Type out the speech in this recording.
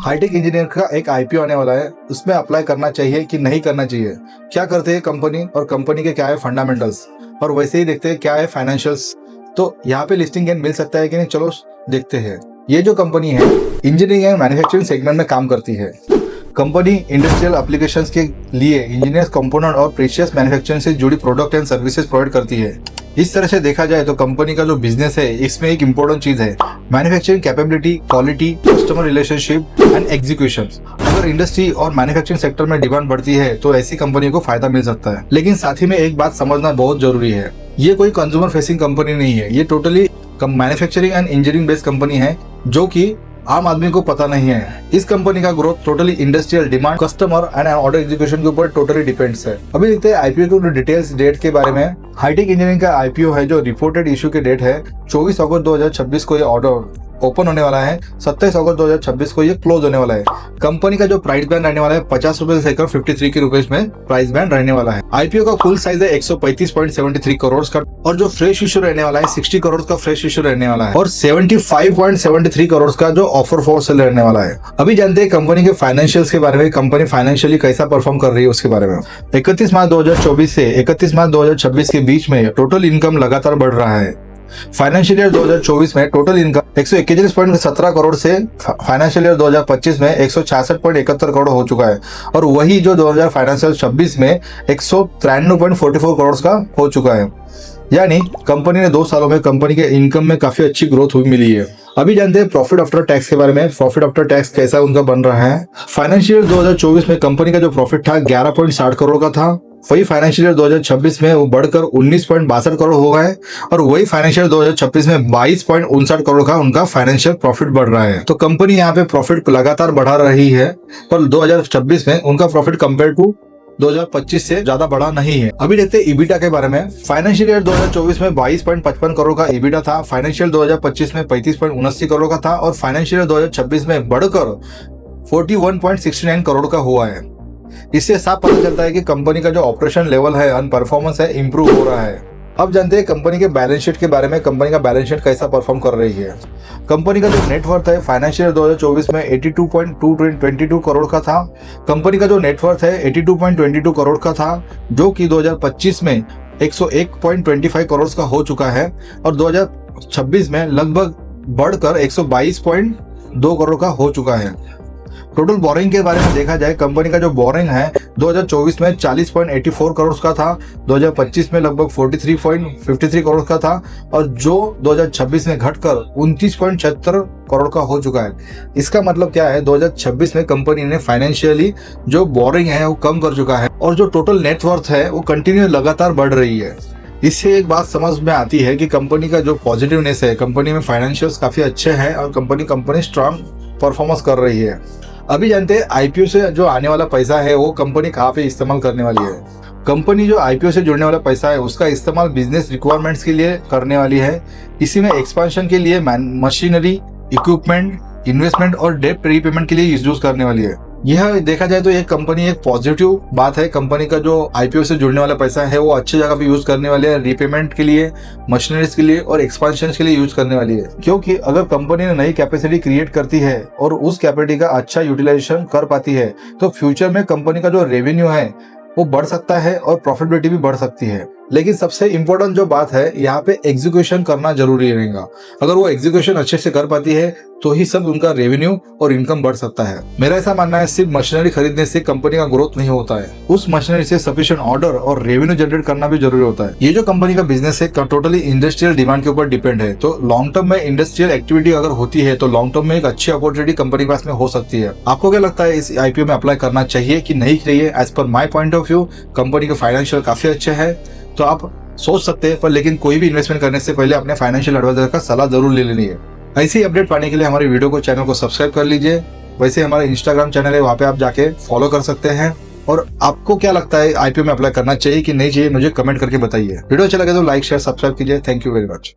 Hi tech engineer का एक IPO आने वाला है, उसमें अप्लाई करना चाहिए कि नहीं करना चाहिए, क्या करते हैं कंपनी और कंपनी के क्या है फंडामेंटल्स, और वैसे ही देखते हैं क्या है फाइनेंशियल्स। तो यहाँ पे लिस्टिंग गेन मिल सकता है कि नहीं, चलो देखते हैं। ये जो कंपनी है इंजीनियरिंग एंड मैन्युफैक्चरिंग सेगमेंट में काम करती है। कंपनी इंडस्ट्रियल एप्लीकेशंस के लिए इंजीनियर्स कंपोनेंट और प्रीशियस मैन्युफैक्चरिंग से जुड़ी प्रोडक्ट एंड सर्विसेज प्रोवाइड करती है। इस तरह से देखा जाए तो कंपनी का जो बिजनेस है इसमें एक इम्पोर्टेंट चीज है manufacturing capability, quality, customer relationship and execution. अगर इंडस्ट्री और मैन्युफैक्चरिंग सेक्टर में डिमांड बढ़ती है तो ऐसी कंपनी को फायदा मिल सकता है। लेकिन साथ ही में एक बात समझना बहुत जरूरी है, ये कोई कंज्यूमर फेसिंग कंपनी नहीं है, ये totally manufacturing and engineering based company है जो कि आम आदमी को पता नहीं है। इस कंपनी का growth totally industrial demand, customer and order execution के ऊपर टोटली डिपेंड्स है। अभी देखते हैं आईपीओ के डिटेल्स डेट के बारे में। हाईटेक इंजीनियरिंग का आईपीओ है जो रिपोर्टेड इशू के डेट है 24 अगस्त 2026 को ये ऑर्डर ओपन होने वाला है, 27 अगस्त 2026 को ये क्लोज होने वाला है। कंपनी का जो प्राइस बैंड रहने वाला है 50 रुपए से लेकर 53 के रुपए में प्राइस बैंड रहने वाला है। आईपीओ का फुल साइज है 135.73 करोड़ का, और जो फ्रेश इशू रहने वाला है 60 करोड़ का फ्रेश इशू रहने वाला है, और 75.73 करोड़ का जो ऑफर फॉर सेल रहने वाला है। अभी जानते हैं कंपनी के फाइनेंशियल्स के बारे में, कंपनी फाइनेंशियली कैसा परफॉर्म कर रही है उसके बारे में। 31 मार्च 2024 से 31 मार्च 2026 के बीच में टोटल इनकम लगातार बढ़ रहा है। फाइनेंशियल ईयर 2024 में टोटल इनकम 141.17 करोड़ से फाइनेंशियल ईयर 2025 में 166.71 करोड़ हो चुका है, और वही जो 2026 में 193.44 करोड़ का हो चुका है। यानी कंपनी ने 2 सालों में कंपनी के इनकम में काफी अच्छी ग्रोथ हुई मिली है। अभी जानते हैं प्रॉफिट आफ्टर टैक्स के बारे में। प्रॉफिट आफ्टर टैक्स कैसा उनका बन रहा है। फाइनेंशियल ईयर 2024 में कंपनी का जो प्रॉफिट था 11.60 करोड़ का था, वही फाइनेंशियल ईयर 2026 में वो बढ़कर 19.62 करोड़ हो गए, और वही फाइनेंशियल 2026 में 22.59 करोड़ का उनका फाइनेंशियल प्रॉफिट बढ़ रहा है। तो कंपनी यहाँ पे प्रॉफिट लगातार बढ़ा रही है, पर 2026 में उनका प्रॉफिट कंपेयर टू 2025 से ज्यादा बड़ा नहीं है। अभी देखते हैं ईबिटा के बारे में। फाइनेंशियल ईयर 2024 में 22.55 करोड़ का ईबिटा था, फाइनेंशियल 2025 में 35.79 करोड़ का था, और फाइनेंशियल ईयर 2026 में बढ़कर 41.69 करोड़ का हुआ है। इससे साफ पता चलता है कि कंपनी का जो ऑपरेशन लेवल है और परफॉर्मेंस है इम्प्रूव हो रहा है। अब जानते हैं कंपनी के बैलेंस शीट के बारे में। कंपनी का बैलेंस शीट कैसा परफॉर्म कर रही है। कंपनी का जो नेटवर्थ है फाइनेंशियल 2024 में 82.22 करोड़ का था। कंपनी का जो नेटवर्थ है 82.22 करोड़ का था, जो कि 2025 में 101.25 करोड़ का हो चुका है, और 2026 में लगभग बढ़कर 122.2 करोड़ का हो चुका है। टोटल बोरिंग के बारे में देखा जाए, कंपनी का जो बोरिंग है 2024 में 40.84 करोड़ का था, 2025 में लगभग 43.53 करोड़ का था, और जो 2026 में घटकर 29.76 करोड़ का हो चुका है। इसका मतलब क्या है, 2026 में कंपनी ने फाइनेंशियली जो बोरिंग है वो कम कर चुका है, और जो टोटल नेटवर्थ है वो कंटिन्यू लगातार बढ़ रही है। इससे एक बात समझ में आती है कि कंपनी का जो पॉजिटिवनेस है, कंपनी में फाइनेंशियल्स काफी अच्छे हैं और कंपनी स्ट्रांग परफॉर्मेंस कर रही है। अभी जानते हैं आईपीओ से जो आने वाला पैसा है वो कंपनी कहाँ पे इस्तेमाल करने वाली है। कंपनी जो आईपीओ से जुड़ने वाला पैसा है उसका इस्तेमाल बिजनेस रिक्वायरमेंट्स के लिए करने वाली है। इसी में एक्सपेंशन के लिए मशीनरी, इक्विपमेंट, इन्वेस्टमेंट और डेट रीपेमेंट के लिए यूज करने वाली है। यह देखा जाए तो ये कंपनी एक पॉजिटिव बात है। कंपनी का जो आईपीओ से जुड़ने वाला पैसा है वो अच्छी जगह पे यूज करने वाली है, रीपेमेंट के लिए, मशीनरीज के लिए और एक्सपेंशन के लिए यूज करने वाली है। क्योंकि अगर कंपनी ने नई कैपेसिटी क्रिएट करती है और उस कैपेसिटी का अच्छा यूटिलाइजेशन कर पाती है तो फ्यूचर में कंपनी का जो रेवेन्यू है वो बढ़ सकता है और प्रॉफिटेबिलिटी भी बढ़ सकती है। लेकिन सबसे इम्पोर्टेंट जो बात है यहाँ पे एग्जीक्यूशन करना जरूरी रहेगा। अगर वो एग्जीक्यूशन अच्छे से कर पाती है तो ही सब उनका रेवेन्यू और इनकम बढ़ सकता है। मेरा ऐसा मानना है सिर्फ मशीनरी खरीदने से कंपनी का ग्रोथ नहीं होता है, उस मशीनरी से सफिशिएंट ऑर्डर और रेवेन्यू जनरेट करना भी जरूरी होता है। ये जो कंपनी का बिजनेस है टोटली इंडस्ट्रियल डिमांड के ऊपर डिपेंड है। तो लॉन्ग टर्म में इंडस्ट्रियल एक्टिविटी अगर होती है तो लॉन्ग टर्म में एक अच्छी अपॉर्चुनिटी कंपनी के पास में हो सकती है। आपको क्या लगता है, इस आईपीओ में अप्लाई करना चाहिए कि नहीं चाहिए? As per my point of view company के फाइनेंशियल काफी अच्छे है, तो आप सोच सकते हैं, पर लेकिन कोई भी इन्वेस्टमेंट करने से पहले अपने फाइनेंशियल एडवाइजर का सलाह जरूर ले लेनी है। ऐसी अपडेट पाने के लिए हमारे वीडियो को, चैनल को सब्सक्राइब कर लीजिए। वैसे हमारा इंस्टाग्राम चैनल है, वहाँ पे आप जाके फॉलो कर सकते हैं। और आपको क्या लगता है आईपीओ में अप्लाई करना चाहिए कि नहीं चाहिए, मुझे कमेंट करके बताइए। वीडियो अच्छा लगे तो लाइक, शेयर, सब्सक्राइब कीजिए। Thank you very much.